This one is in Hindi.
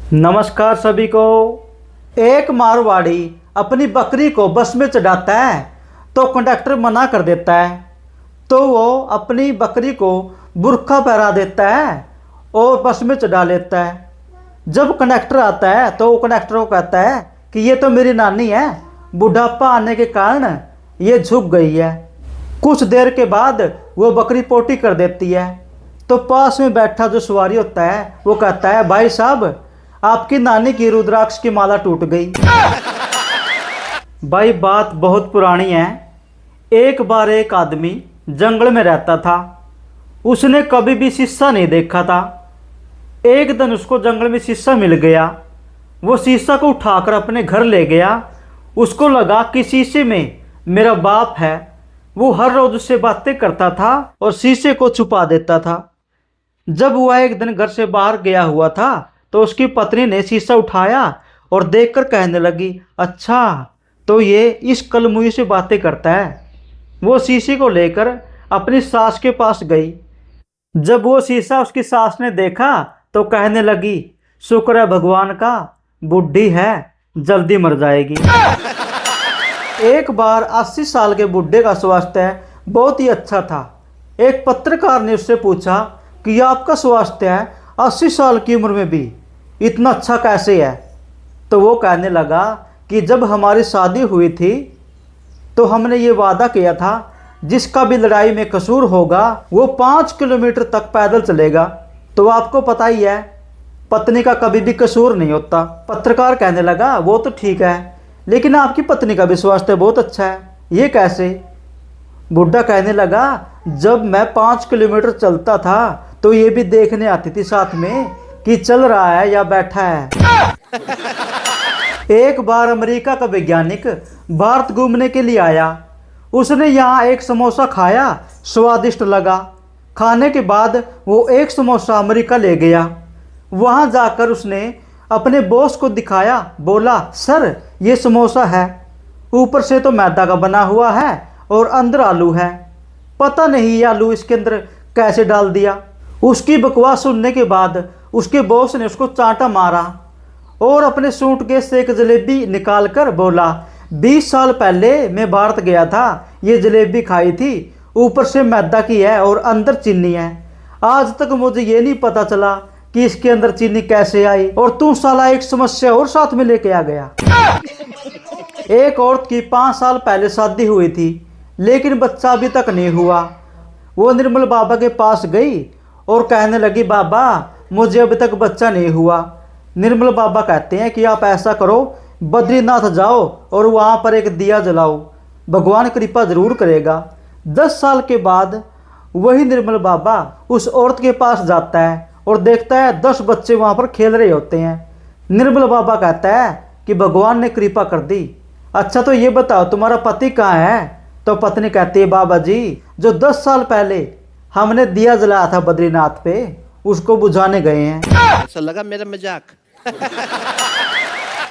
नमस्कार सभी को। एक मारवाड़ी अपनी बकरी को बस में चढ़ाता है तो कंडक्टर मना कर देता है, तो वो अपनी बकरी को बुर्का पहरा देता है और बस में चढ़ा लेता है। जब कंडक्टर आता है तो वो कंडक्टर को कहता है कि ये तो मेरी नानी है, बुढ़ापा आने के कारण ये झुक गई है। कुछ देर के बाद वो बकरी पोटी कर देती है, तो पास में बैठा जो सवारी होता है वो कहता है, भाई साहब आपकी नानी की रुद्राक्ष की माला टूट गई। भाई बात बहुत पुरानी है। एक बार एक आदमी जंगल में रहता था, उसने कभी भी शीशा नहीं देखा था। एक दिन उसको जंगल में शीशा मिल गया। वो शीशा को उठाकर अपने घर ले गया। उसको लगा कि शीशे में मेरा बाप है। वो हर रोज उससे बातें करता था और शीशे को छुपा देता था। जब वह एक दिन घर से बाहर गया हुआ था तो उसकी पत्नी ने शीशा उठाया और देखकर कहने लगी, अच्छा तो ये इस कलमुई से बातें करता है। वो शीशे को लेकर अपनी सास के पास गई। जब वो शीशा उसकी सास ने देखा तो कहने लगी, शुक्र है भगवान का, बुढ़ी है जल्दी मर जाएगी। एक बार 80 साल के बुढ़े का स्वास्थ्य बहुत ही अच्छा था। एक पत्रकार ने उससे पूछा कि आपका स्वास्थ्य 80 साल की उम्र में भी इतना अच्छा कैसे है? तो वो कहने लगा कि जब हमारी शादी हुई थी तो हमने ये वादा किया था, जिसका भी लड़ाई में कसूर होगा वो 5 किलोमीटर तक पैदल चलेगा। तो आपको पता ही है पत्नी का कभी भी कसूर नहीं होता। पत्रकार कहने लगा, वो तो ठीक है, लेकिन आपकी पत्नी का भी स्वास्थ्य बहुत अच्छा है, ये कैसे? बुढ़ा कहने लगा, जब मैं 5 किलोमीटर चलता था तो ये भी देखने आती थी साथ में कि चल रहा है या बैठा है। एक बार अमेरिका का वैज्ञानिक भारत घूमने के लिए आया। उसने यहाँ एक समोसा खाया, स्वादिष्ट लगा। खाने के बाद वो एक समोसा अमेरिका ले गया। वहाँ जाकर उसने अपने बॉस को दिखाया, बोला, सर ये समोसा है, ऊपर से तो मैदा का बना हुआ है और अंदर आलू है, पता नहीं ये आलू इसके अंदर कैसे डाल दिया। उसकी बकवास सुनने के बाद उसके बॉस ने उसको चांटा मारा और अपने सूटकेस से एक जलेबी निकाल कर बोला, 20 साल पहले मैं भारत गया था, ये जलेबी खाई थी, ऊपर से मैदा की है और अंदर चीनी है। आज तक मुझे ये नहीं पता चला कि इसके अंदर चीनी कैसे आई, और तू साला एक समस्या और साथ में लेके आ गया। एक औरत की 5 साल पहले शादी हुई थी, लेकिन बच्चा अभी तक नहीं हुआ। वो निर्मल बाबा के पास गई और कहने लगी, बाबा मुझे अभी तक बच्चा नहीं हुआ। निर्मल बाबा कहते हैं कि आप ऐसा करो, बद्रीनाथ जाओ और वहाँ पर एक दिया जलाओ, भगवान कृपा जरूर करेगा। 10 साल के बाद वही निर्मल बाबा उस औरत के पास जाता है और देखता है 10 बच्चे वहाँ पर खेल रहे होते हैं। निर्मल बाबा कहता है कि भगवान ने कृपा कर दी, अच्छा तो ये बताओ तुम्हारा पति कहाँ है? तो पत्नी कहती है, बाबा जी जो 10 साल पहले हमने दिया जलाया था बद्रीनाथ पे, उसको बुझाने गए हैं। ऐसा लगा मेरा मजाक।